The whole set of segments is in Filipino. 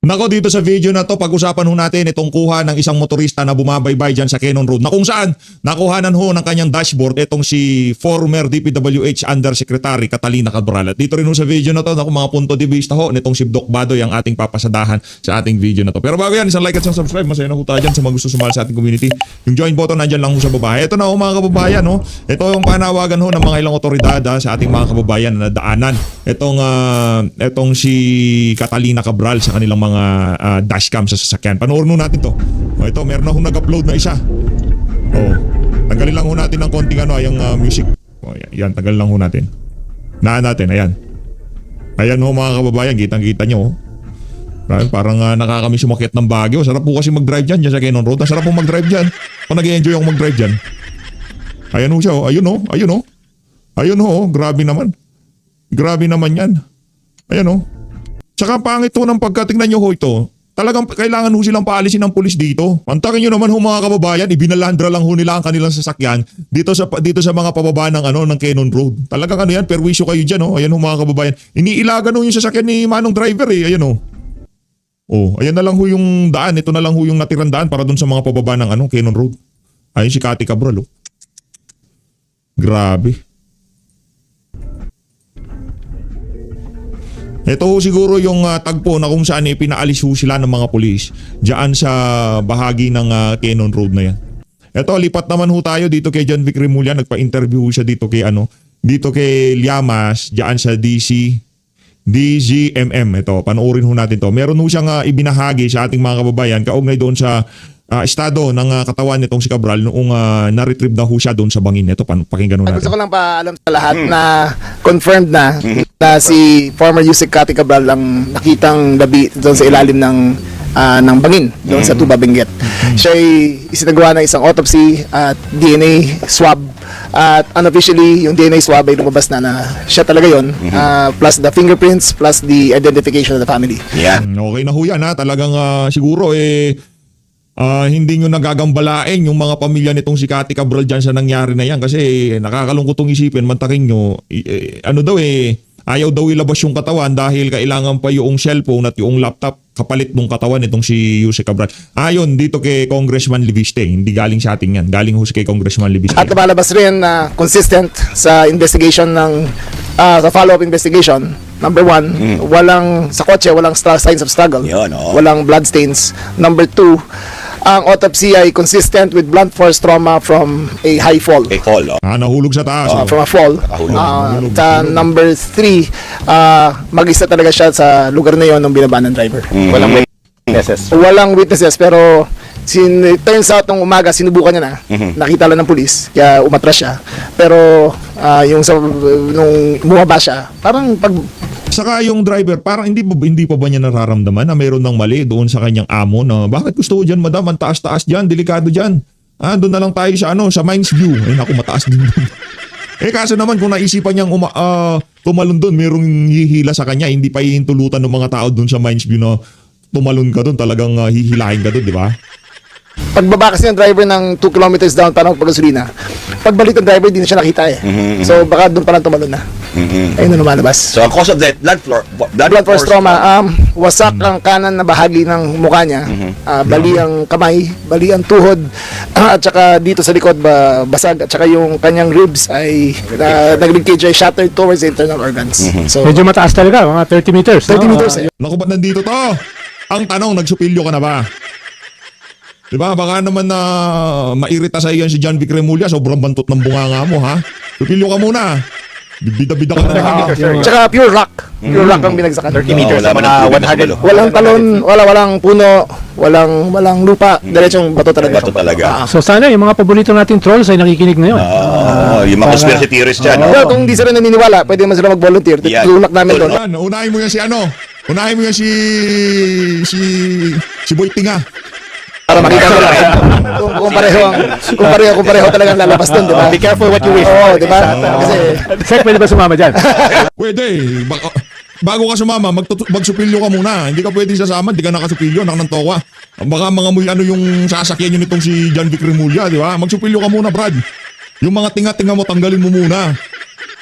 Nako, dito sa video na to, pag-usapan ho natin itong kuha ng isang motorista na bumabaybay dyan sa Cannon Road na kung saan nakuhanan ho ng kanyang dashboard itong si former DPWH Undersecretary Catalina Cabral. At dito rin ho sa video na to, naku, mga punto de vista ho nitong si Doc Badoy ang ating papasadahan sa ating video na to. Pero bago yan, isang like at isang subscribe, masaya na ho tayo dyan sa mga gusto sumali sa ating community. Yung join button nandyan lang ho sa baba. Ito na ho mga kababayan, no? Ito yung panawagan ho ng mga ilang otoridad sa ating mga kababayan na daanan. Itong si Catalina Cabral sa kanilang mga dashcam sa sasakyan. Panoorin natin to. Ito, meron na akong nag-upload na isa. Tanggalin lang ho natin ng konting yung music. Yan, tanggalin lang ho natin. Natin, ayan. Ayan ho mga kababayan, kitang-kita nyo. Parang nakakamiss umakyat ng Baguio. Sarap po kasi mag-drive dyan sa Cannon Road. Sarap po mag-drive dyan. Kung nag-i-enjoy ako mag-drive dyan. Ayan ho siya, ayun ho. Ayun ho, grabe naman. Grabe naman yan. Ayan ho. Tsaka pangit ho ng pagkatingnan nyo ho ito. Talagang kailangan ho silang paalisin ng pulis dito. Pantakin nyo naman ho mga kababayan, ibinalandra lang ho nila ang kanilang sasakyan dito sa mga pababa ng Cannon Road. Talagang yan, perwisyo kayo dyan ho. Ayan ho mga kababayan. Iniilagan ho yung sasakyan ni Manong driver Ayan ho. Ayan na lang ho yung daan. Ito na lang ho yung natirang daan para dun sa mga pababa ng Cannon Road. Ayun si Cathy Cabral Grabe. Ito ho siguro yung tagpo na kung saan pinaalis ho sila ng mga pulis diyan sa bahagi ng Cannon Road na yan. Ito, lipat naman ho tayo dito kay John Vic Remulla. Nagpa-interview siya dito kay Llamas diyan sa DZMM. Ito, panoorin ho natin to. Meron ho siyang ibinahagi sa ating mga kababayan kaugnay doon sa estado ng katawan nitong si Cabral noong na-retrieve na ho siya doon sa bangin. Ito, pakinggan ho natin. Gusto ko lang paalam sa lahat na confirmed na si former Yusek Cathy Cabral ang nakitang labi doon sa ilalim ng bangin doon sa Tuba Benguet. Siya ay isinagawa ng isang autopsy at DNA swab. At unofficially, yung DNA swab ay lumabas na siya talaga yon, plus the fingerprints, plus the identification of the family. Yeah. Okay na ho yan Talagang siguro hindi nyo nagagambalain yung mga pamilya nitong si Cathy Cabral dyan sa nangyari na yan kasi nakakalungkot tong isipin, mantakin nyo, ayaw daw ilabas yung katawan dahil kailangan pa yung cellphone at yung laptop kapalit ng katawan nitong si Yusek Cabral. Ayon dito kay Congressman Libiste, hindi galing sa ating yan, galing ho kay Congressman Libiste. At lumalabas rin na consistent sa investigation sa follow-up investigation. Number one, walang sa kotse, walang signs of struggle. Walang blood stains. Number two, ang autopsy ay consistent with blunt force trauma from a high fall. Nahulog sa taas. From a fall. Sa number three, mag-isa talaga siya sa lugar na yon nung binaba ng driver. Walang witnesses. Walang witnesses, pero turns out nung umaga sinubukan niya na. Nakita lang ng pulis, kaya umatras siya. Pero nung bumaba siya, parang Saka yung driver, parang hindi pa ba niya nararamdaman na mayroon ng mali doon sa kanyang amo na bakit gusto ko dyan madam, ang taas-taas dyan, delikado dyan. Doon na lang tayo sa Mines View. Naku, mataas din doon. Kaso naman kung naisipan niyang tumalon doon, mayroong hihila sa kanya, hindi pa hihintulutan ng mga tao doon sa Mines View na tumalon ka doon, talagang hihilahin ka doon, di ba? Pagbaba kasi ng driver ng 2 kilometers down para magpagasolina, pagbalik ng driver, hindi na siya nakita So baka doon pa lang tumalon na. Ayun na lumalabas. So ang cause of death, blood force trauma. Wasak ang kanan na bahagi ng mukha niya. Bali ang kamay, bali ang tuhod, at saka dito sa likod basag, at saka yung kanyang ribs ay nag-linkage ay shattered towards the internal organs. So medyo mataas talaga, mga 30 meters. 30 meters. Naku, ba't nandito to? Ang tanong, nagsupilyo ka na ba? Diba? Baka naman na mairita sa iyan si John Vic Remulla, sobrang bantot ng bunganga mo, ha? Supilyo ka muna. Bida-bida ka na. Tsaka pure rock. Pure rock ang binagsakan. 30 meters, mga 100. Walang talon, walang puno, walang lupa. Diretsong bato talaga. Bato talaga. So sana yung mga paborito nating trolls ay nakikinig ngayon. Yung mga conspiracy theorists dyan. Well, kung hindi sila naniniwala, pwede naman sila mag-volunteer. Tulak namin doon. Unahin mo yan Unahin mo yan si Boy Tinga. Para makita mo lang kung pareho talagang lalabas doon, di ba? Be careful what you wish. Oo, di ba? Kasi Sek, pwede ba sumama dyan? Pwede. Bago ka sumama, magsupilyo ka muna. Hindi ka pwede sasama, hindi ka nakasupilyo, nakanantoka. Baka mga yung sasakyan yun nitong si John Vic Remulla, di ba? Magsupilyo ka muna, Brad. Yung mga tinga-tinga mo, tanggalin mo muna.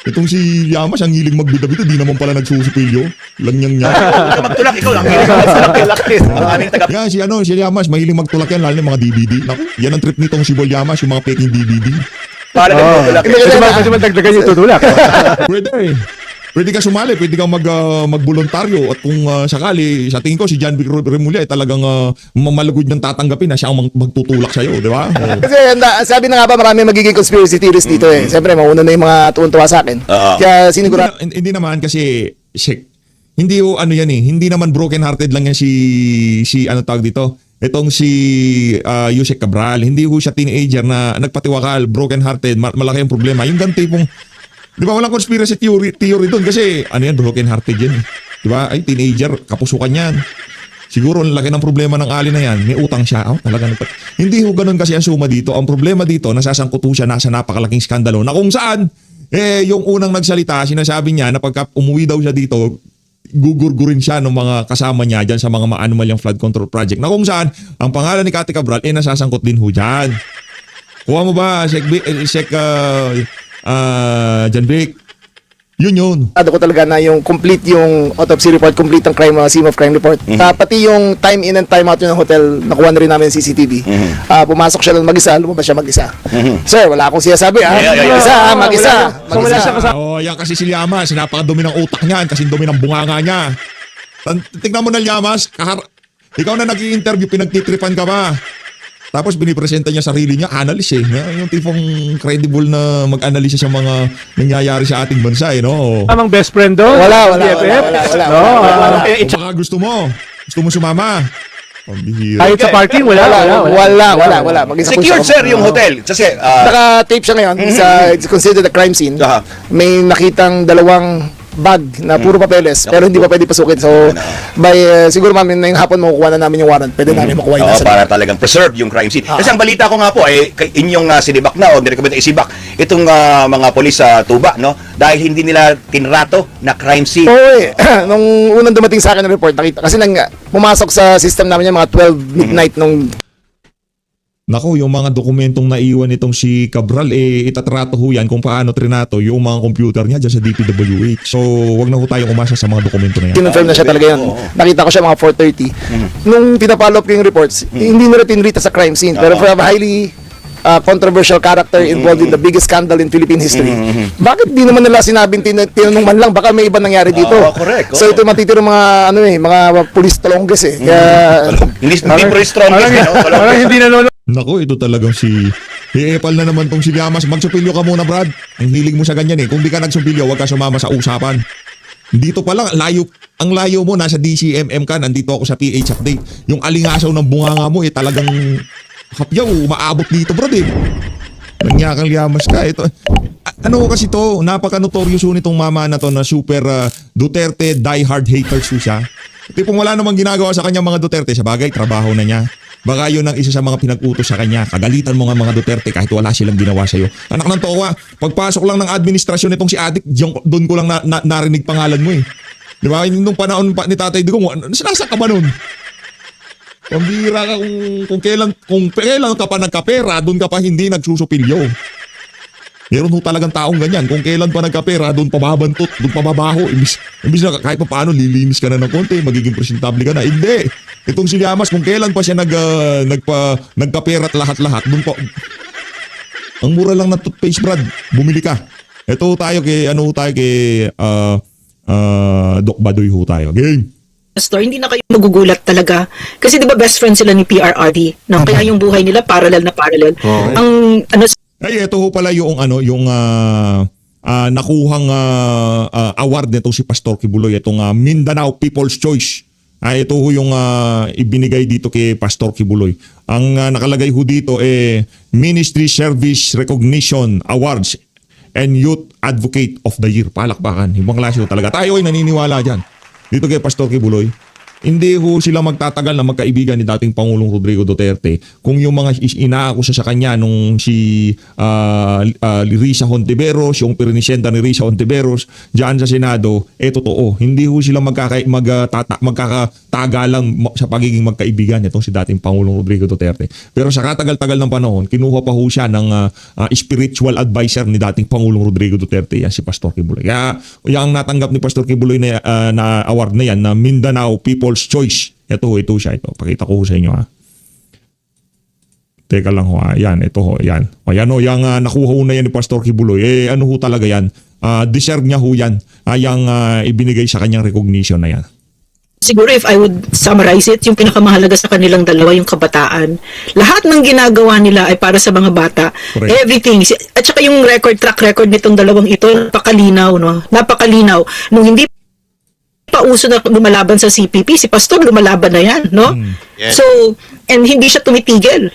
Itong si Llamas, ang hiling magbida-bida, di naman pala nagsusupilyo. Langyang niya. Huwag ka magtulak, ikaw lang. Ang aming taga... Yan, si Llamas, mahiling magtulak yan, lalo ng mga DVD. Naku, yan ang trip nitong si Boy Llamas, yung mga peking DVD. Pala ka magtulak. Kasi man dagdagan yung tutulak. Pwede eh. Pwede ka sumali, pwede kang magboluntaryo at kung sakali, sa tingin ko si John Vic Remulla ay talagang malugod niyang tatanggapin na siya ang magtutulak sa'yo, di ba? Kasi sabi na nga ba marami magiging conspiracy theories dito eh. Siyempre, mauna na yung mga tuwan-tuwa sa akin. Kaya sinigurado. Hindi naman kasi, hindi o ano yan eh, hindi naman broken hearted lang yan si ano tawag dito, itong si Yusek Cabral, hindi ho siya teenager na nagpatiwakal, broken hearted, malaki ang problema. Yung ganito pong, di ba walang conspiracy theory doon kasi ano yan, broken hearted yan eh. Di ba? Ay, teenager, kapusukan yan. Siguro ang laki ng problema ng Ali na yan, may utang siya. Oh, talaga hindi ho ganun kasi ang suma dito. Ang problema dito, nasasangkot ho siya nasa napakalaking skandalo na kung saan yung unang nagsalita, sinasabi niya na pagka umuwi daw siya dito, gugurgurin siya ng mga kasama niya dyan sa mga anomalyang flood control project na kung saan ang pangalan ni Cathy Cabral nasasangkot din ho dyan. Kuha mo ba, John Vic? Yun. Ko talaga na yung complete yung autopsy report, complete ang scene of crime report. Pati yung time in and time out ng hotel, nakuha na rin namin yung CCTV. Pumasok siya lang mag-isa, lumabas siya mag-isa. Sir, wala akong sinasabi ha. Mag-isa. Yan kasi si Llamas, napakadumi ng utak niyan kasi dumi ng bunganga niya. Tingnan mo na Llamas, ikaw na nag-i-interview, pinagtitripan ka ba? Tapos binipresenta niya sarili niya, analyst eh. Yung tipong credible na mag-analyse sa mga nangyayari sa ating bansa eh, no? Amang best friend doon? Wala. Baka gusto mo sumama. Pambihira. Kahit sa parking, wala. Mag-isa po Secured, siya. sir, yung hotel. Kasi, Naka-tape siya ngayon. It's considered a crime scene. May nakitang dalawang bag na puro papeles pero hindi pa pwede pasukin. So siguro ma'am ngayong hapon makukuha na namin yung warrant. Pwede namin makuha yung nasa para talagang preserve yung crime scene. Kasi ang balita ko nga po ay inyong sinibak na o nirecommend na isibak itong mga polis sa Tuba, no? Dahil hindi nila tinrato na crime scene. Nung unang dumating sa akin ng report, nakita kasi pumasok sa system namin yung mga 12 midnight nung Nako, yung mga dokumentong naiwan nitong si Cabral, itatrato ho yan kung paano trinato yung mga computer niya dyan sa DPWH. So, wag na ho tayong umasa sa mga dokumento na yan. kinonfirm na siya talaga yun. Nakita ko siya mga 4:30. Nung pinapollow up ko yung reports, hindi nila tinrita sa crime scene. Pero for a highly controversial character involved in the biggest scandal in Philippine history, bakit di naman nila sinabing tinanong man lang, baka may iba nangyari dito. Correct. So ito matitirong mga mga police talongges eh. Kaya Hindi police strongest, no? Parang hindi nanonood. Nako, ito talagang Epal na naman tong si Llamas. Magsupilyo ka muna, Brad. Ang hilig mo sa ganyan eh. Kung di ka nagsupilyo, wag ka sumama sa usapan. Dito pa lang, ang layo mo, nasa DCMM ka, nandito ako sa PH Update. Yung alingasaw ng bunganga mo, talagang hapyaw, maabot dito, Brad eh. Nangyakang Llamas ka. Ito, ano kasi to, napaka-notorious nitong mama na to na super Duterte diehard haters siya. Tipong wala namang ginagawa sa kanya mga Duterte. Sa bagay, trabaho na niya. Baka yun ang isa sa mga pinag-utos sa kanya. Kagalitan mo nga mga Duterte kahit wala silang ginawa sa'yo. Anak ng towa, pagpasok lang ng administrasyon nitong si Adik, doon ko lang narinig pangalan mo eh. Di ba? Nung panahon ni Tatay Digong, sinasa ka ba nun? Pambira ka kung kailan ka pa nagkapera, doon ka pa hindi nagsusupilyo. Meron ho talagang taong ganyan. Kung kailan pa nagkapera, doon pa babantot, doon pa babaho. Imbis na kahit pa paano, lilinis ka na ng konti, magiging presentable ka na. Hindi. Itong si Llamas, kung kailan pa siya nagkapera at lahat-lahat, doon pa. Ang mura lang ng toothpaste, Brad. Bumili ka. Ito tayo kay Doc Badoy ho tayo. Game. Pastor, hindi na kayo magugulat talaga. Kasi 'di ba best friend sila ni PRRD, no? Kaya yung buhay nila parallel na parallel. Ang Ay, ito ho pala yung nakuhang award nito si Pastor Kibuloy, itong Mindanao People's Choice. Ito ho yung ibinigay dito kay Pastor Kibuloy. Ang nakalagay ho dito Ministry Service Recognition Awards and Youth Advocate of the Year. Palakpakan. Ibang klase ho talaga. Tayo ay naniniwala dyan. Dito kay Pastor Kibuloy. Hindi ho sila magtatagal na magkaibigan ni dating Pangulong Rodrigo Duterte kung yung mga inaakusa sa kanya nung si Risa Hontiveros, yung pirinisyenda ni Risa Hontiveros dyan sa Senado, totoo. Hindi ho sila tagalang sa pagiging magkaibigan itong si dating Pangulong Rodrigo Duterte. Pero sa katagal-tagal ng panahon, kinuha pa ho siya ng spiritual advisor ni dating Pangulong Rodrigo Duterte, yan si Pastor Kibuloy. Kaya yung natanggap ni Pastor Kibuloy na award na yan, na Mindanao People's Choice. Ito siya. Pakita ko sa inyo ha. Teka lang ho, yan, ito ho, yan. Ayan ho, yung nakuha ho na yan ni Pastor Kibuloy, ano ho talaga yan? Deserve niya ho yan, yung ibinigay sa kanyang recognition na yan. Siguro if I would summarize it, yung pinakamahalaga sa kanilang dalawa, yung kabataan. Lahat ng ginagawa nila ay para sa mga bata. Correct. Everything. At saka yung track record nitong dalawang ito, napakalinaw, no? Napakalinaw. Nung hindi pa uso na lumalaban sa CPP, si Pastor lumalaban na yan, no? Yes. So, and hindi siya tumitigil.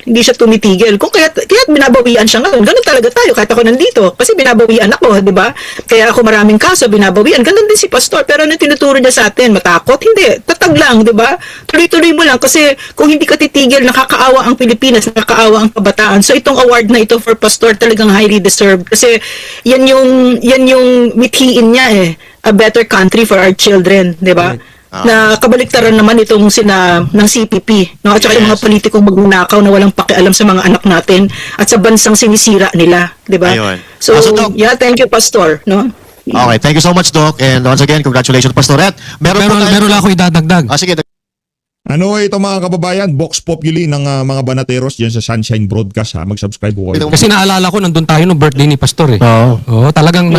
Kung kaya binabawian siya ngayon, ganun talaga tayo, kahit ako nandito. Kasi binabawian ako, di ba? Kaya ako maraming kaso, binabawian. Ganun din si Pastor. Pero ano tinuturo niya sa atin? Matakot? Hindi. Tatag lang, di ba? Tuloy-tuloy mo lang. Kasi kung hindi ka titigil, nakakaawa ang Pilipinas, nakakaawa ang kabataan. So, itong award na ito for Pastor talagang highly deserved. Kasi yan yung mithiin niya a better country for our children, di ba? Na kabaliktaran naman itong ng CPP, no? At saka yung mga politikong magnanakaw na walang pakialam sa mga anak natin at sa bansang sinisira nila, di ba? Ayun. So, Doc. yeah, thank you, Pastor, no? Okay, thank you so much, Doc. And once again, congratulations, Pastor. At meron Meron lang ako idadagdag. sige. Ano ito mga kababayan, Vox Populi ng mga banateros dyan sa Sunshine Broadcast ha. Mag-subscribe po kayo. Kasi naalala ko, nandun tayo nung birthday ni Pastor eh. Oo, talagang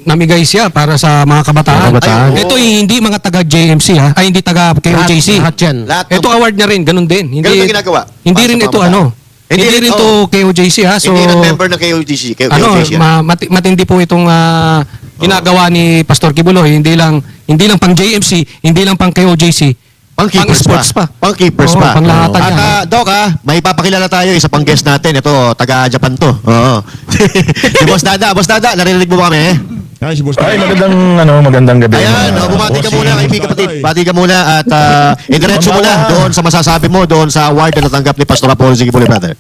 namigay siya para sa mga kabataan. Mga kabataan. Ay, ito hindi mga taga JMC ha. Ay, hindi taga KOJC. Lahat yan. Lahat Ito award niya rin, ganun din. Ganun na ginagawa. Hindi Para rin sa ito mga Hindi rin ito KOJC ha. So, Hindi rin member ng KOJC. matindi po itong ginagawa ni Pastor Kibuloy. Hindi lang pang JMC, hindi lang pang KOJC. Pang-keepers Pang-sports pa. Pang-keepers Oo, pa. panglahatag At yan. Doc may papakilala tayo, isa pang guest natin. Ito, taga-Japan to. Oo. Si Boss Dada, narinig mo ba kami? Yan si Boss. Ay, magandang gabi. Ayan, bumati ka Boss, muna, si kaibigan Boss kapatid. Dada, Bati ka muna at idiretso mo na doon sa masasabi mo, doon sa award na natanggap ni Pastor Apollo Kibuloy, brother.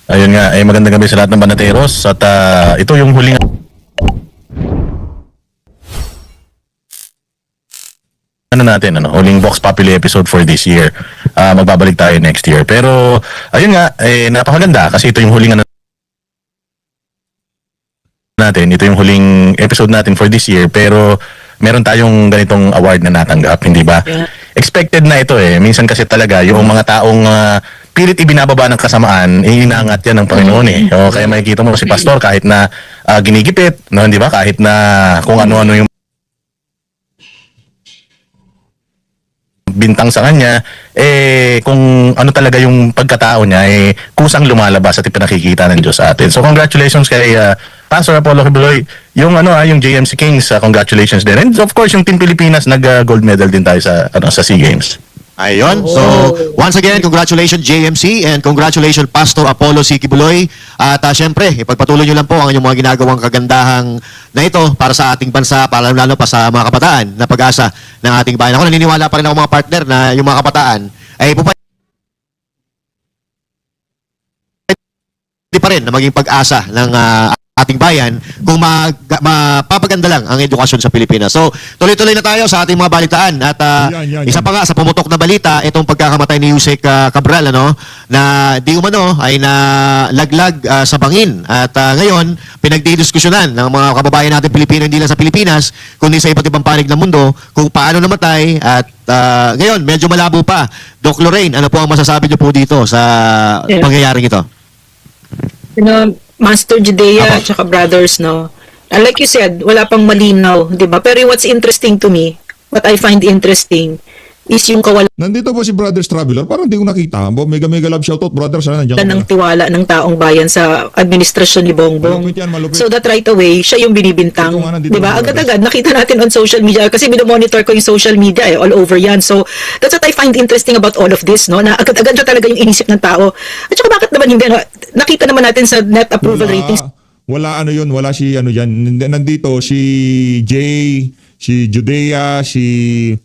Ayun nga, magandang gabi sa lahat ng banateros at ito yung huling huling Vox Populi episode for this year. Magbabalik tayo next year. Pero ayun nga, napakaganda kasi ito yung huling natin. Ito yung huling episode natin for this year, pero meron tayong ganitong award na natanggap, hindi ba? Yeah. Expected na ito Minsan kasi talaga yung mga taong pilit ibinababa ng kasamaan, inaangat yan ng Panginoon O, kaya makikita mo si Pastor kahit na ginigipit, no, hindi ba? Kahit na kung ano-ano yung bintang sa kanya, kung ano talaga yung pagkatao niya, kusang lumalabas at ipinakikita ng Diyos sa atin. So congratulations kay Pastor Apollo Kibuloy, yung yung JMC Kings, congratulations din. And of course, yung Team Pilipinas nag-gold medal din tayo sa SEA Games. Ayun. So, once again, congratulations JMC and congratulations Pastor Apollo Kibuloy. At syempre, ipagpatuloy nyo lang po ang inyong mga ginagawang kagandahang na ito para sa ating bansa, para lalo pa sa mga kabataan na pag-asa ng ating bayan. Ako naniniwala pa rin ako mga partner na yung mga kabataan ay pwede pa rin na maging pag-asa ng ating bayan kung mapapaganda lang ang edukasyon sa Pilipinas. So, tuloy-tuloy na tayo sa ating mga balitaan at isa pa nga sa pumutok na balita, itong pagkakamatay ni Yusek Cabral na di umano ay nalaglag sa bangin at ngayon pinagdidiskusyonan ng mga kababayan natin Pilipino, hindi lang sa Pilipinas kundi sa iba't ibang panig ng mundo kung paano namatay at ngayon medyo malabo pa. Doc Lorraine, ano po ang masasabi niyo po dito sa pangyayaring ito? Master Judea at saka brothers, no? And like you said, wala pang malinaw, di ba? Pero what's interesting to me, what I find interesting, is yung kawalan Nandito po si Brothers Traveler. Parang hindi ko nakita. Mega love shoutout, brothers. Sana nandiyan ng tiwala ng taong bayan sa administrasyon ni Bongbong. Malupit yan, malupit. So that right away, siya yung binibintang. Ito nga, nandito Di ba? mga Agad-agad, nakita natin on social media kasi binomonitor ko yung social media all over yan. So that's what I find interesting about all of this, no? Na agad-agad siya talaga yung inisip ng tao. At saka bakit naman hindi, no? Nakita naman natin sa net approval ratings. Wala wala si nandito si Jay, si Judea, si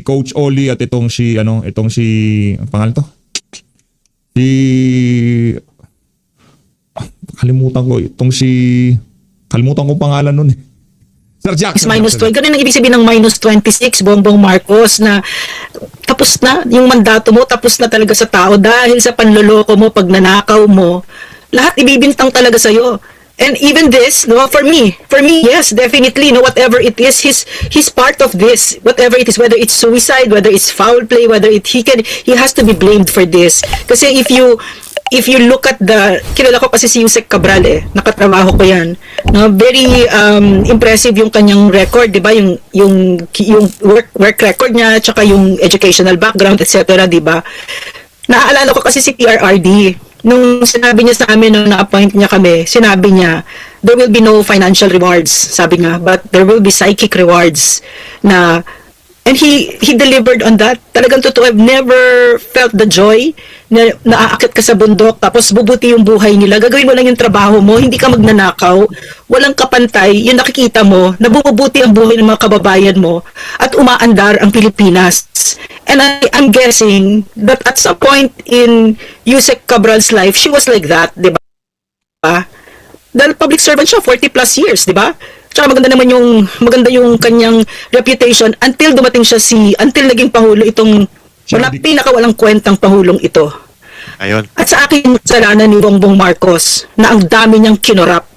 Coach Oli at itong si ang pangalan to? Kalimutan ko pangalan nun . Sir Jack. is minus 20. Ganun ang ibig sabihin ng minus 26, Bongbong Marcos, na tapos na yung mandato mo, tapos na talaga sa tao dahil sa panloloko mo, pag nanakaw mo, lahat ibibintang talaga sa'yo. And even this, no, for me, yes, definitely, no, whatever it is, he's part of this. Whatever it is, whether it's suicide, whether it's foul play, whether he has to be blamed for this. Kasi if you look at kilala ko kasi si Yusek Cabral nakatrabaho ko yan. No, very impressive yung kanyang record, 'di ba? Yung work record niya, tsaka yung educational background, etc., 'di ba? Naaalala ko kasi si PRRD. Nung sinabi niya sa amin nung na-appoint niya kami, sinabi niya, there will be no financial rewards, sabi nga, but there will be psychic rewards na. And he delivered on that. Talagang totoo, I've never felt the joy na naaakit ka sa bundok, tapos bubuti yung buhay nila. Gagawin mo lang yung trabaho mo, hindi ka magnanakaw, walang kapantay, yung nakikita mo, nabubuti ang buhay ng mga kababayan mo, at umaandar ang Pilipinas. And I'm guessing that at some point in Yusek Cabral's life, she was like that, di ba? Dahil public servant siya, 40 plus years, di ba? Tsaka maganda yung kanyang reputation until dumating siya until naging pangulo itong pinakawalang kwentang pangulong ito. Ayun. At sa akin, salanan ni Bongbong Marcos na ang dami niyang kinurap.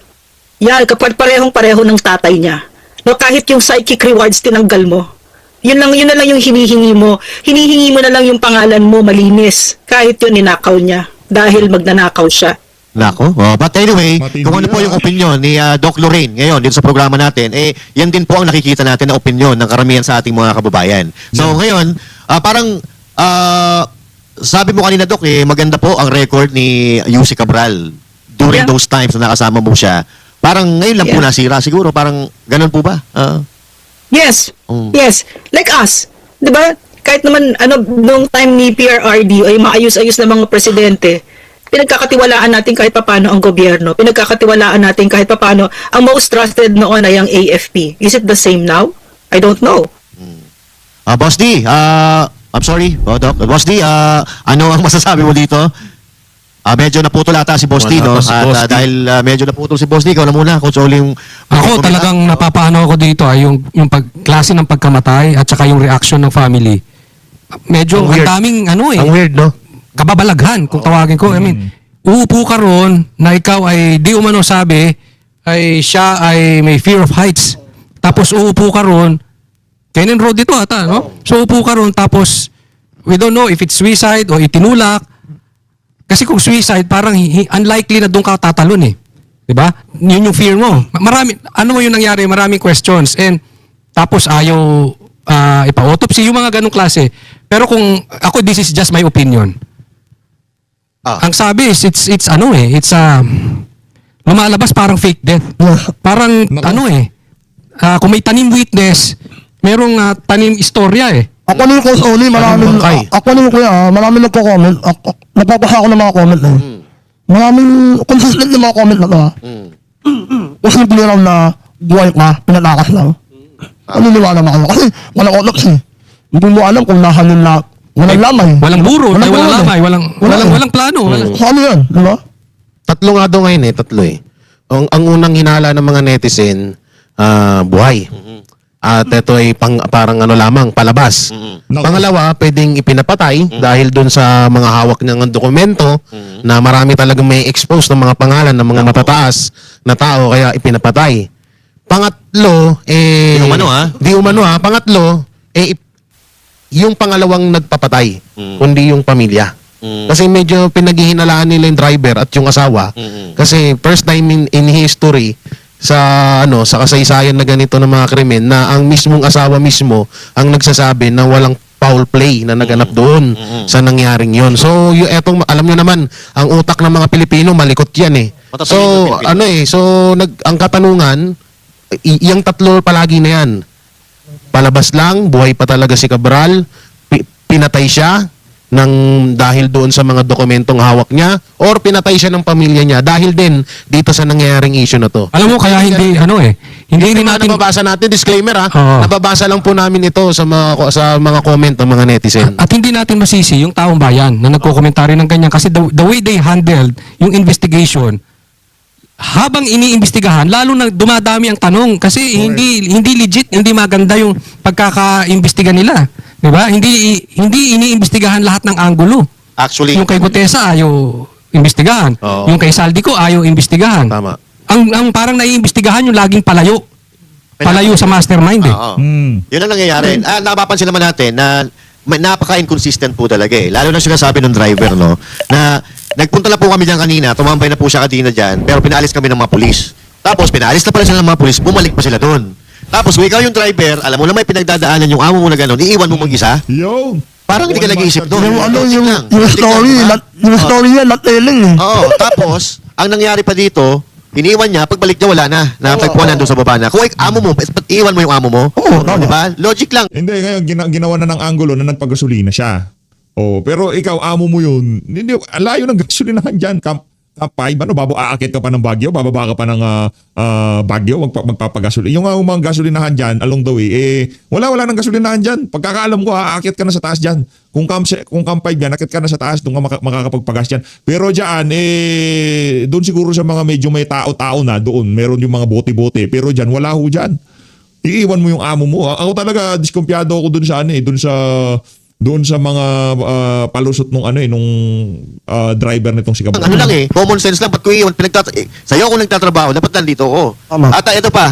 Yan, kapag parehong-pareho ng tatay niya. No, kahit yung psychic rewards tinanggal mo. Yun na lang yung hinihingi mo. Hinihingi mo na lang yung pangalan mo malinis. Kahit yun ninakaw niya. Dahil magnanakaw siya. Nako. Oh, but anyway, Matindi kung ano po yan. yung opinion ni Doc Lorraine ngayon dito sa programa natin, yan din po ang nakikita natin na opinion ng karamihan sa ating mga kababayan. So ngayon, parang sabi mo kanina, Doc, maganda po ang record ni Yusek Cabral during those times na nakasama mo siya. Parang ngayon lang po nasira siguro, parang ganun po ba? Yes. Yes. Like us. 'Di ba? Kahit naman nung time ni PRRD ay maayos-ayos na mga presidente, pinagkakatiwalaan natin kahit papaano ang gobyerno. Pinagkakatiwalaan natin kahit papaano. Ang most trusted noon ay ang AFP. Is it the same now? I don't know. Boss D, I'm sorry, Doc. Boss D, ano ang masasabi mo dito? Medyo naputol ata si Boss D, no? At dahil medyo naputol si Boss D, ikaw na muna. Kung yung Ako talagang napapaano ako dito ay yung klase ng pagkamatay at saka yung reaction ng family. Medyo ang daming Ang weird, no? kababalaghan kung tawagin ko. I mean, uupo ka ron na ikaw ay di umano sabi ay siya ay may fear of heights. Tapos uupo ka ron, Kenan Road dito ata, no? So uupo ka ron tapos we don't know if it's suicide o itinulak. Kasi kung suicide, parang unlikely na doon ka tatalon eh. 'Di ba? Yun yung fear mo. Marami, ano yung nangyari? Maraming questions. And tapos ayaw ipa-autopsy yung mga ganong klase. Pero kung ako, this is just my opinion. Ang sabi is, it's lumalabas parang fake death. Parang, kung may tanim witness, merong tanim istorya eh. Ako nung cause only, maraming nagko-comment. Napapasa ako ng mga comment na yun. Maraming consistent na mga comment na to. Kasi simple lang na buhay ka, pinatakas lang. Naniniwala na ako. Kasi walang autopsy. Hindi mo alam kung nahanin na walang lamay. Walang buro, walang lamay, walang plano. So ano yan, di ba? Tatlo nga daw ngayon tatlo eh. Ang unang hinala ng mga netizen, buhay. At ito ay parang lamang, palabas. Pangalawa, pwedeng ipinapatay dahil doon sa mga hawak niyang dokumento na marami talagang may expose ng mga pangalan ng mga matataas na tao kaya ipinapatay. Pangatlo, di umano Pangatlo, yung pangalawang nagpapatay, kundi yung pamilya. Kasi medyo pinaghihinalaan nila yung driver at yung asawa. Kasi first time in history sa kasaysayan na ganito ng mga krimen na ang mismong asawa mismo ang nagsasabi na walang foul play na naganap doon sa nangyaring yon. So, etong alam nyo naman, ang utak ng mga Pilipino malikot yan eh. So, ang katanungan, yung tatlo palagi na yan. Palabas lang, buhay pa talaga si Cabral, pinatay siya dahil doon sa mga dokumentong hawak niya, or pinatay siya ng pamilya niya dahil din dito sa nangyayaring issue na to. Alam mo, kaya hindi rin natin nababasa natin, disclaimer nababasa lang po namin ito sa mga comment ng mga netizen. At hindi natin masisi yung taong bayan na nagko-komentary ng ganyan kasi the way they handled yung investigation, habang iniimbestigahan, lalo na dumadami ang tanong kasi hindi legit, hindi maganda yung pagkakaimbestiga nila. 'Di ba? Hindi iniimbestigahan lahat ng anggulo. Actually, Yung kay Gutesa ayaw imbestigahan. Oo. Yung kay Saldico ayaw imbestigahan. tama. Ang parang naiimbestigahan yung laging palayo. Palayo sa mastermind eh. Oo. Mm. Yun ang nangyayari. Napapansin naman natin na napaka-inconsistent po talaga eh. Lalo na sinasabi ng driver, no, na nagpunta na po kami dyan kanina, tumambay na po siya kanina dyan, pero pinaalis kami ng mga pulis. Tapos pinaalis na pala sila ng mga pulis, bumalik pa sila doon. Tapos kung ikaw yung driver, alam mo na may pinagdadaanan yung amo mo na gano'n, iiwan mo mag-isa. Yo! Parang hindi ka nag-iisip doon. Yung ano, Logic yung lang. story, Logic lang, ha? yung story yan, not telling eh. Oo, tapos, ang nangyari pa dito, iniwan niya, pagbalik niya wala na. Natagpuan nandun sa baba na. Kung amo mo, iwan mo yung amo mo. Oo, tama. Di ba? Logic lang. Hindi, ngayon ginawa na ng anggulo na nagpagasolina siya. Oh, pero ikaw, amo mo yun. Hindi, layo ng gasolinahan dyan. Camp 5, ano, aakit ka pa ng Baguio, bababa ka pa ng Baguio, magpapagasolina. Yung mga gasolinahan dyan, along the way, wala nang gasolinahan dyan. Pagkakaalam ko, aakit ka na sa taas dyan. Kung Camp 5 yan, akit ka na sa taas, doon ka makakapagpagas dyan. Pero dyan, doon siguro sa mga medyo may tao-tao na, doon, meron yung mga bote-bote. Pero dyan, wala ho dyan. Iiwan mo yung amo mo. Ako talaga, diskumpiyado ako doon sa doon sa mga palusot nung driver nitong si Cabral. Ano lang eh, common sense lang. Ba't ko iwan? Sa'yo ako nagtatrabaho, dapat nandito ako. Tama. At ito pa,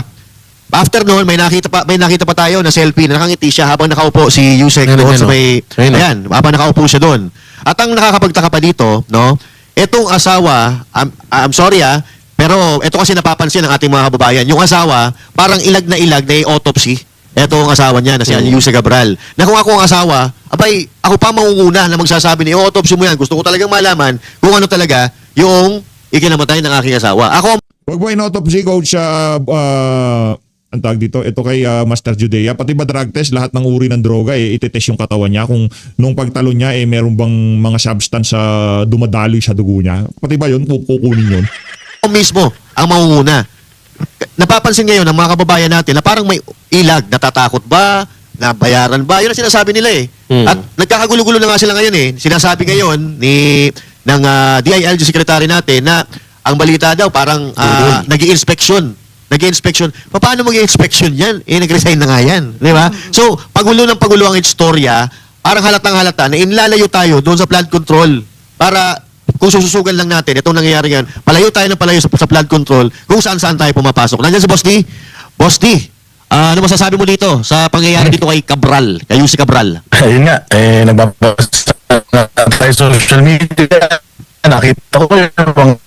after noon, may nakita pa tayo na selfie na nakangiti siya habang nakaupo si Yusek doon sa may... Ayan, habang nakaupo siya doon. At ang nakakapagtaka pa dito, no, itong asawa, I'm sorry pero ito kasi napapansin ng ating mga kababayan, yung asawa, parang ilag na autopsy. Ito ang asawa niya na si Yusek Cabral. Na kung ako ang asawa, abay, ako pa mangunguna na magsasabi ni autopsy mo yan. Gusto ko talagang malaman kung ano talaga yung ikinamatay ng aking asawa. Ako Wag ba in-autopsy, Coach, ang tawag dito, ito kay Master Judea, pati ba drug test, lahat ng uri ng droga, itetest yung katawan niya, kung nung pagtalo niya, meron bang mga substance sa dumadaloy sa dugo niya. Pati ba yun, kukunin yun? mismo ang mangunguna. Napapansin ngayon ng mga kababayan natin na parang may ilag, natatakot ba, nabayaran ba, yun ang sinasabi nila eh. At nagkakagulo-gulo na nga sila ngayon eh. Sinasabi ngayon ng DILG secretary natin na ang balita daw parang nag-i-inspection. Paano mag-i-inspection yan? Nag-resign na nga yan. Di ba? So, pagulo ng pagulo ang istorya, parang halatang-halata na inlalayo tayo doon sa flood control para kung sususugan lang natin, itong nangyayari yan, palayo tayo ng palayo sa flood control kung saan-saan tayo pumapasok. Nandiyan si Boss D. Boss D, ano masasabi mo dito sa pangyayari dito kay Cabral, kay Yusek Cabral? Ayun nga, nagbabasa tayo sa social media. Nakita ko yung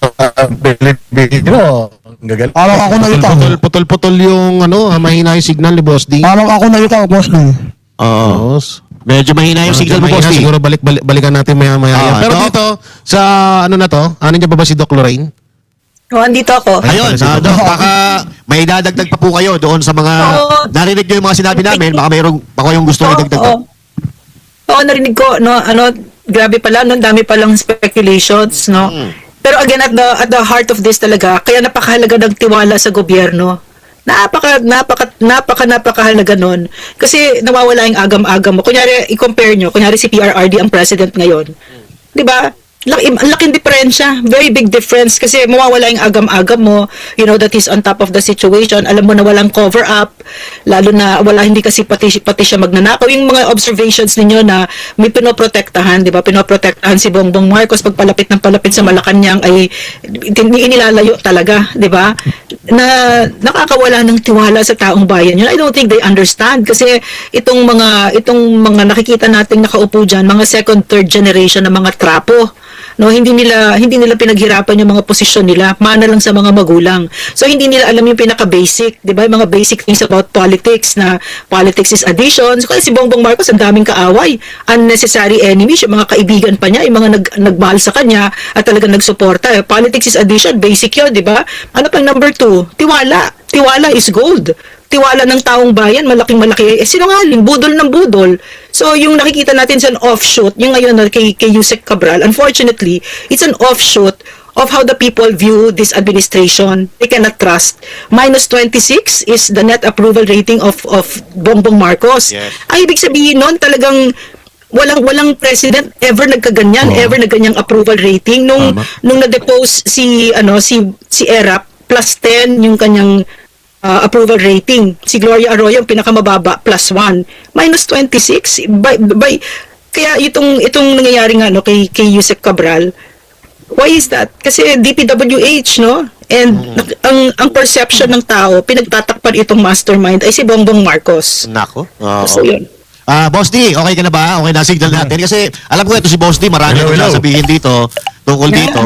video. Gagal. Parang ako na ikaw. Putol-putol yung mahina yung signal ni Boss D. Parang ako na ikaw, boss na. Oo. Medyo mahina yung signal mo, Boss D. Siguro balikan natin maya-maya. Pero dito, sa ano niya pa ba si Doc Lorraine? Andito ako. Ayun, Doc, baka may dadagdag pa po kayo doon sa mga narinig nyo yung mga sinabi namin, baka yung gusto nyo dagdag. Oo, narinig ko, grabe pala, dami palang speculations, Pero again, at the heart of this talaga, kaya napakahalaga ng tiwala sa gobyerno. Napakahalaga nun. Kasi nawawala yung agam-agam mo. Kunyari, i-compare nyo, si PRRD ang president ngayon. Di ba? Laking diferensya. Very big difference. Kasi mawawala yung agam-agam mo. You know that he's on top of the situation. Alam mo na walang cover-up. Lalo na hindi kasi pati siya magnanakaw. Yung mga observations ninyo na may pinoprotektahan, di ba? Pinoprotektahan si Bongbong Marcos pag palapit sa Malacanang ay inilalayo talaga, di ba? Na nakakawala ng tiwala sa taong bayan yun. I don't think they understand kasi itong mga nakikita nating nakaupo diyan, mga second, third generation na mga trapo. Hindi nila pinaghirapan yung mga posisyon nila, mana lang sa mga magulang. So hindi nila alam yung pinaka-basic, 'di ba? Yung mga basic things about politics, na politics is addition. So kasi si Bongbong Marcos ang daming kaaway, unnecessary enemies, yung mga kaibigan pa niya, yung mga nagmahal sa kanya at talagang nagsuporta. Politics is addition, basic 'yun, 'di ba? Ano pang number 2? Tiwala. Tiwala is gold. Tiwala ng taong bayan, malaking-malaki. Sinungaling, budol ng budol. So, yung nakikita natin sa offshoot, yung ngayon kay Yusek Cabral, unfortunately, it's an offshoot of how the people view this administration. They cannot trust. -26 is the net approval rating of Bongbong Marcos. Yes. Ay, ibig sabihin nun, talagang walang president ever nagkaganyang approval rating nung na-depose si Erap. plus 10 yung kanyang approval rating. Si Gloria Arroyo ang pinakamababa, plus 1. Minus 26. Kaya itong nangyayari nga kay Yusek Cabral, why is that? Kasi DPWH, no? And ang perception ng tao, pinagtatakpan itong mastermind ay si Bongbong Marcos. Nako. So yun. Boss D, okay ka na ba? Okay na signal natin. Kasi alam ko ito si Boss D, marami Hello, akong hello. sasabihin dito, tungkol dito.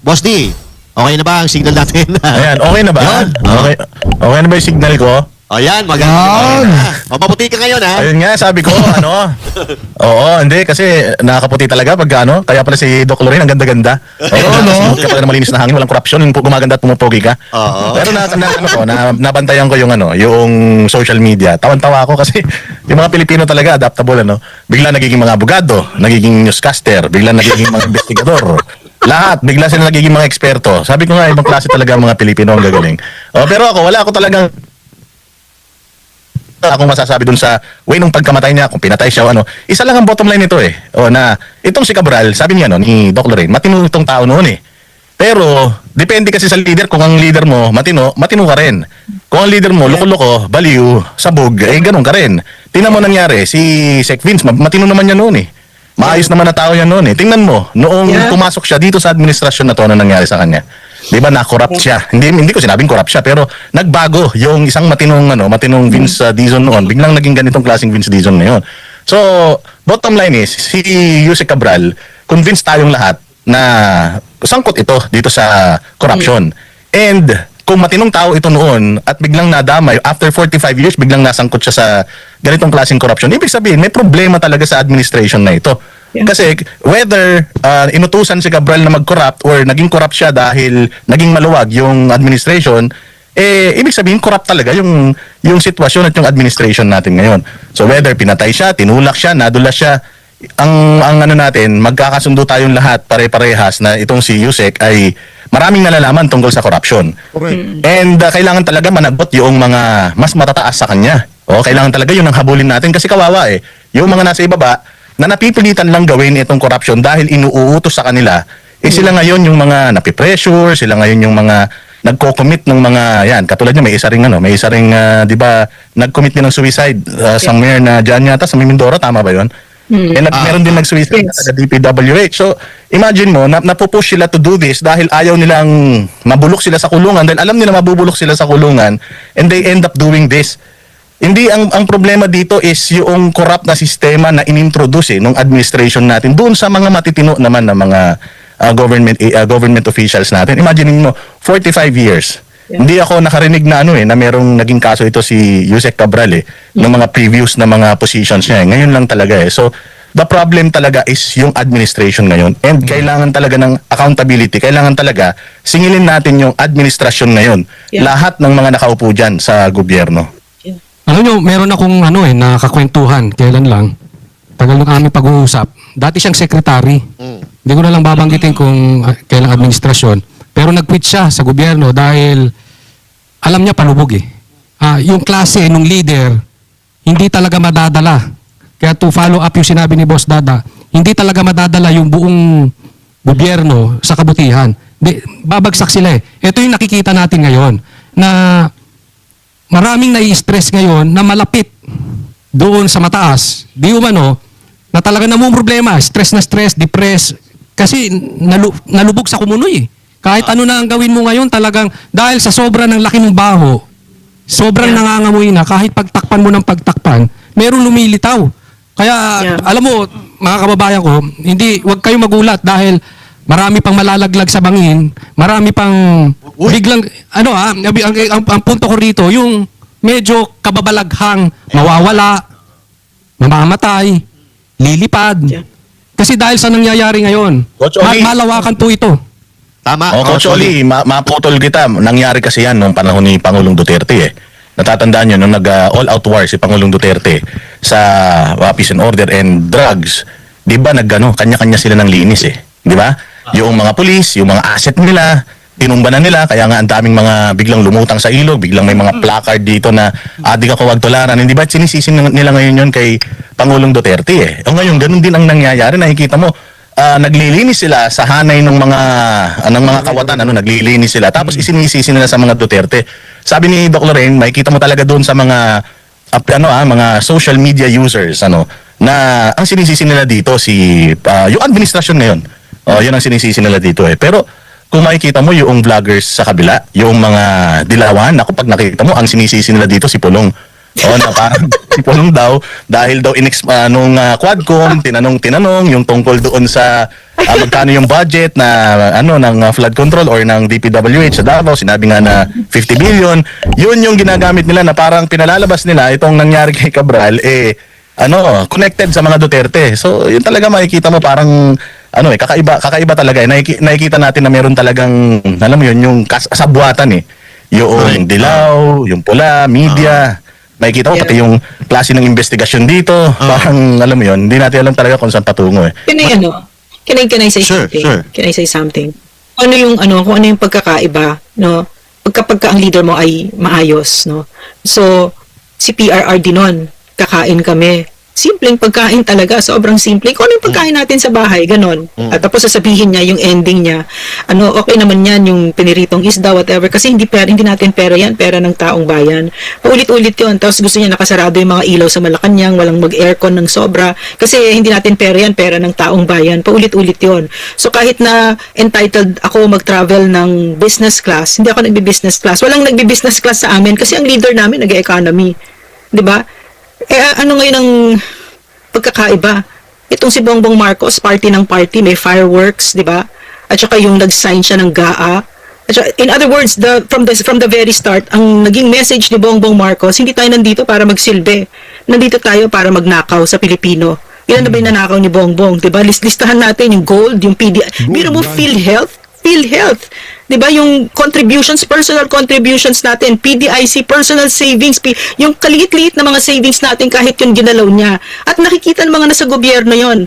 Boss D, okay na ba ang signal natin? Ayan, okay na ba? Yun. Okay na ba yung signal ko? Ayan, maganda. Maputi ka ngayon, ha? Ayun nga, sabi ko, Oo, hindi, kasi nakakaputi talaga pag kaya pala si Doc Lorraine, ang ganda-ganda. Smooth ka pala na malinis na hangin, walang korupsyon, yung gumaganda at pumupogi ka. Oo. Pero nabantayan ko yung social media. Tawan-tawa ako kasi yung mga Pilipino talaga, adaptable, Bigla nagiging mga abogado, nagiging newscaster, bigla nagiging mga investigador. Lahat, bigla sila nagiging mga eksperto. Sabi ko nga, ibang klase talaga ang mga Pilipino, ang gagaling. Pero wala ako talagang akong masasabi dun sa way nung pagkamatay niya, kung pinatay siya isa lang ang bottom line nito na itong si Cabral, sabi niya ni Doc Lorraine, matino itong tao noon Pero, depende kasi sa leader, kung ang leader mo matino ka rin. Kung ang leader mo, loko-loko, baliw, sabog, ganun ka rin. Tingnan mo nangyari, si Sec Vince, matino naman niya noon Maayos naman na tao yan noon Tingnan mo, noong pumasok siya dito sa administrasyon na to, ano nangyari sa kanya? Di ba na-corrupt siya? Hindi ko sinabing corrupt siya, pero nagbago yung isang matinong Vince Dizon noon. Biglang naging ganitong klaseng Vince Dizon ngayon. So, bottom line is, si Yusek Cabral, convinced tayong lahat na sangkot ito dito sa corruption. And kung matinong tao ito noon at biglang nadamay, after 45 years, biglang nasangkot siya sa ganitong klaseng corruption, ibig sabihin, may problema talaga sa administration na ito. Kasi whether inutusan si Cabral na mag-corrupt or naging corrupt siya dahil naging maluwag yung administration, ibig sabihin corrupt talaga yung sitwasyon at yung administration natin ngayon. So whether pinatay siya, tinulak siya, nadulas siya, ang natin, magkakasundo tayong lahat pare-parehas na itong si Yusek ay maraming nalalaman tungkol sa corruption. Correct. And kailangan talaga managot yung mga mas matataas sa kanya. Kailangan talaga yun ang habulin natin kasi kawawa Yung mga nasa ibaba, na napipilitan lang gawin itong corruption dahil inuutos sa kanila, sila ngayon yung mga napipressure, sila ngayon yung mga nagko-commit ng mga, katulad niya, may isa ring, di ba, nag-commit din ng suicide somewhere na dyan yata, sa Mindoro, tama ba yun? Meron din nag-suicide sa DPWH. So, imagine mo, napupush sila to do this dahil ayaw nilang mabulok sila sa kulungan, dahil alam nila mabubulok sila sa kulungan, and they end up doing this. Hindi, ang problema dito is yung corrupt na sistema na inintroduce nung administration natin doon sa mga matitino naman na mga government officials natin. Imagine mo, 45 years. Hindi ako nakarinig na na merong naging kaso ito si Yusek Cabral ng mga previous na mga positions niya. Ngayon lang talaga So, the problem talaga is yung administration ngayon. And kailangan talaga ng accountability. Kailangan talaga singilin natin yung administrasyon ngayon. Lahat ng mga nakaupo dyan sa gobyerno. Alam nyo, meron akong nakakwentuhan, kailan lang, tagal ng aming pag-uusap. Dati siyang secretary. Hindi ko na lang babanggitin kung kailang administrasyon. Pero nag-quit siya sa gobyerno dahil alam niya palubog yung klase nung leader, hindi talaga madadala. Kaya to follow up yung sinabi ni Boss Dada, hindi talaga madadala yung buong gobyerno sa kabutihan. Babagsak sila Ito yung nakikita natin ngayon na maraming nai-stress ngayon na malapit doon sa mataas. Di umano, na talaga namumroblema, stress na stress, depressed, kasi nalubog sa kumunoy Kahit ano na ang gawin mo ngayon, talagang dahil sa sobra ng laki ng baho, sobrang nangangamoy na, kahit pagtakpan mo ng pagtakpan, merong lumilitaw. Kaya, alam mo, mga kababayan ko, huwag kayong magulat dahil marami pang malalaglag sa bangin, marami pang biglang, ang punto ko rito, yung medyo kababalaghang mawawala, mamamatay, lilipad. Kasi dahil sa nangyayari ngayon, malawakan po ito. Tama. Coach Oli, maputol kita. Nangyari kasi yan noong panahon ni Pangulong Duterte Natatandaan nyo, nung nag-all-out war si Pangulong Duterte sa peace and order and drugs, di ba kanya-kanya sila ng linis Di ba? Yung mga pulis, yung mga asset nila, tinumba na nila, kaya nga ang daming mga biglang lumutang sa ilog, biglang may mga placard dito na di ka huwag tularan. Hindi ba sinisisi nila ngayon yun kay Pangulong Duterte O ngayon, ganun din ang nangyayari. Nakikita mo, naglilinis sila sa hanay ng mga kawatan, naglilinis sila. Tapos isinisisi nila sa mga Duterte. Sabi ni Doc Lorraine, makikita mo talaga doon sa mga mga social media users na ang sinisisi nila dito yung administrasyon ngayon. Yun ang sinisisi nila dito Pero kung makikita mo yung vloggers sa kabila, yung mga dilawan, pag nakita mo, ang sinisisi nila dito si Pulong. Na parang si Pulong daw, dahil daw nung Quadcom, tinanong yung tungkol doon sa magkano yung budget ng flood control or ng DPWH sa Davao, sinabi nga na 50 billion. Yun yung ginagamit nila na parang pinalalabas nila itong nangyari kay Cabral, connected sa mga Duterte. So, yun talaga makikita mo parang kakaiba talaga. Nakikita natin na meron talagang, alam mo yun, yung kasabwatan yung dilaw, yung pula, media. Makikita mo pati yung klase ng investigasyon dito. Parang, alam mo yun, hindi natin alam talaga kung saan patungo Can I say Sure, something? sure. Can I say something? Kung ano yung pagkakaiba, no? Pagka ang leader mo ay maayos, no? So, si PRRD nun, kakain kami. Simpleng pagkain talaga, sobrang simple. Kung ano yung pagkain natin sa bahay, ganon. At tapos sasabihin niya, yung ending niya, okay naman yan, yung piniritong isda, whatever. Kasi hindi natin pera yan, pera ng taong bayan. Paulit-ulit yun. Tapos gusto niya nakasarado yung mga ilaw sa Malacanang, walang mag-aircon ng sobra. Kasi hindi natin pera yan, pera ng taong bayan. Paulit-ulit yun. So kahit na entitled ako mag-travel ng business class, hindi ako nagbi-business class. Walang nagbi-business class sa amin kasi ang leader namin nag-economy. 'Di ba? Ano ngayon ang pagkakaiba? Itong si Bongbong Marcos, party ng party, may fireworks, di ba? At saka yung nag-sign siya ng GAA. At saka, in other words, from the very start, ang naging message ni Bongbong Marcos, hindi tayo nandito para magsilbi. Nandito tayo para magnakaw sa Pilipino. Ilan na ba yung nanakaw ni Bongbong? Di ba? Listahan natin yung gold, yung PDI. Biro mo, PhilHealth. Diba yung contributions, personal contributions natin, PDIC, personal savings, yung kaliit-liit na mga savings natin kahit yung ginalaw niya. At nakikita ng mga nasa gobyerno yon.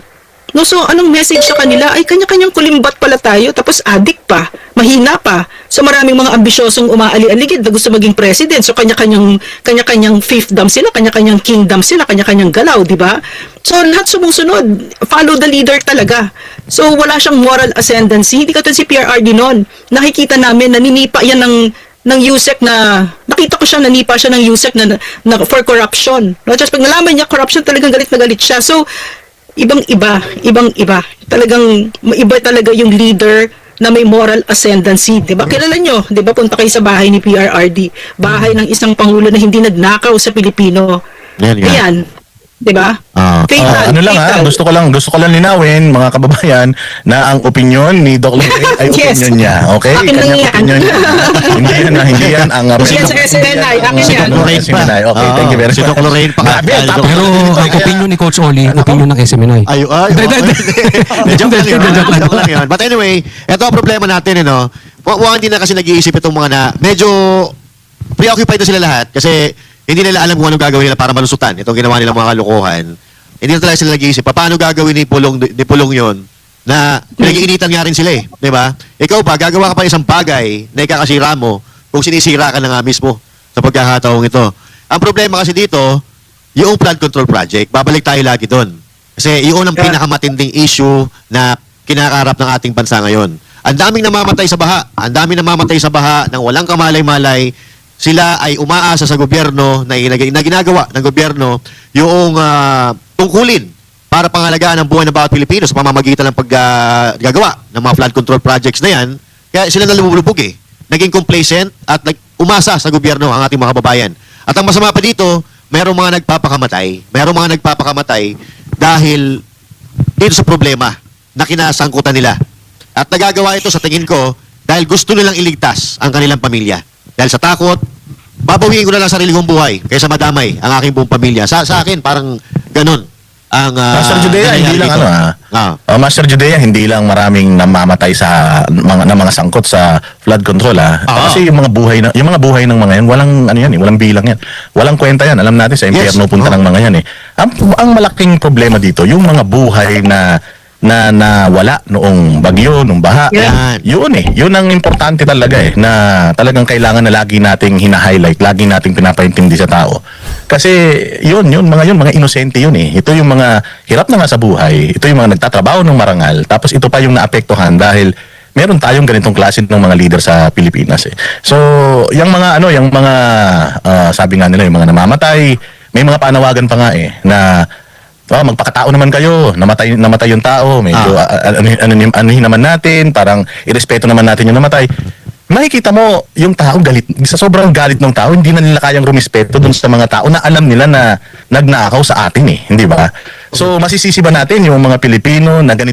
No, so anong message sa kanila? Ay, kanya-kanyang kulimbat pala tayo, tapos addict pa, mahina pa. So maraming mga ambisyosong umaali-aligid na gusto maging president. So kanya-kanyang fiefdom sila, kanya-kanyang kingdom sila, kanya-kanyang galaw, di ba? So lahat sumusunod, follow the leader talaga. So wala siyang moral ascendancy. Hindi katulad si PRRD noon. Nakikita namin naninipa yan ng USEC na nakita ko siya nanipa siya ng USEC na for corruption. No, just pag nalaman niya corruption, talagang galit na galit siya. So ibang-iba. Talagang iba talaga yung leader na may moral ascendancy, 'di ba? Kilala nyo, 'di ba? Punta kayo sa bahay ni PRRD, bahay ng isang pangulo na hindi nagnakaw sa Pilipino. Yan. 'Di ba? Gusto ko lang linawin mga kababayan na ang opinion ni Doc Lorraine ay Yes. opinion niya, okay? Akin lang yan. Opinion niya. hindi yan ang Yan sa SNI, akin Si yan. Doc Lorraine pa. Okay, thank you very much. Si Doc Lorraine pa. Pero ang opinion ni Coach Oli, opinion ng SMNI. Joke lang yun. But anyway, ito ang problema natin, hindi na kasi nag-iisip itong mga medyo preoccupied na sila lahat kasi hindi nila alam kung anong gagawin nila para malusutan itong ginawa nilang mga kalukuhan. Hindi na talaga sila nag-iisip, paano gagawin ni Pulong yon na pinag-iinitan nga rin sila di ba? Ikaw ba, gagawa ka pa isang bagay na ikakasira mo kung sinisira ka na nga mismo sa pagkakataong ito. Ang problema kasi dito, yung flood control project, babalik tayo lagi doon. Kasi yun ang pinakamatinding issue na kinakarap ng ating bansa ngayon. Ang daming namamatay sa baha, nang walang kamalay-malay. Sila ay umaasa sa gobyerno na ginagawa ng gobyerno yung tungkulin para pangalagaan ang buhay ng bawat Pilipino sa pamamagitan ng paggagawa ng mga flood control projects na yan. Kaya sila na lumulubog Naging complacent at umasa sa gobyerno ang ating mga kababayan. At ang masama pa dito, mayroong mga nagpapakamatay dahil dito sa problema na kinasangkutan nila. At nagagawa ito sa tingin ko dahil gusto nilang iligtas ang kanilang pamilya. Dahil sa takot, babawiin ko na lang sarili kong buhay kaysa madamay ang aking buong pamilya. Sa akin, parang ganun ang Master Judea, hindi lang dito. Master Judea, hindi lang maraming namamatay sa mga sangkot sa flood control Kasi yung mga buhay ng mga yan, walang bilang yan. Walang kwenta yan. Alam natin sa impyerno punta ng mga yan Ang malaking problema dito, yung mga buhay na wala noong bagyo, noong baha. Yan. Yun ang importante talaga na talagang kailangan na lagi nating hina-highlight, lagi nating pinapaintindi sa tao Kasi mga inosente yun eh. Ito yung mga hirap na nga sa buhay. Ito yung mga nagtatrabaho ng marangal. Tapos ito pa yung naapektuhan dahil meron tayong ganitong klase ng mga leader sa Pilipinas eh. So, yung mga sabi nga nila, yung mga namamatay, may mga panawagan pa nga eh na magpakatao naman kayo, namatay yung tao, medyo anuhin naman natin, parang irespeto naman natin yung namatay. Makikita mo yung tao galit, sa sobrang galit ng tao, hindi na nila kayang rumispeto dun sa mga tao na alam nila na nagnakaw sa atin eh, hindi ba? So masisisi ba natin yung mga Pilipino na ganito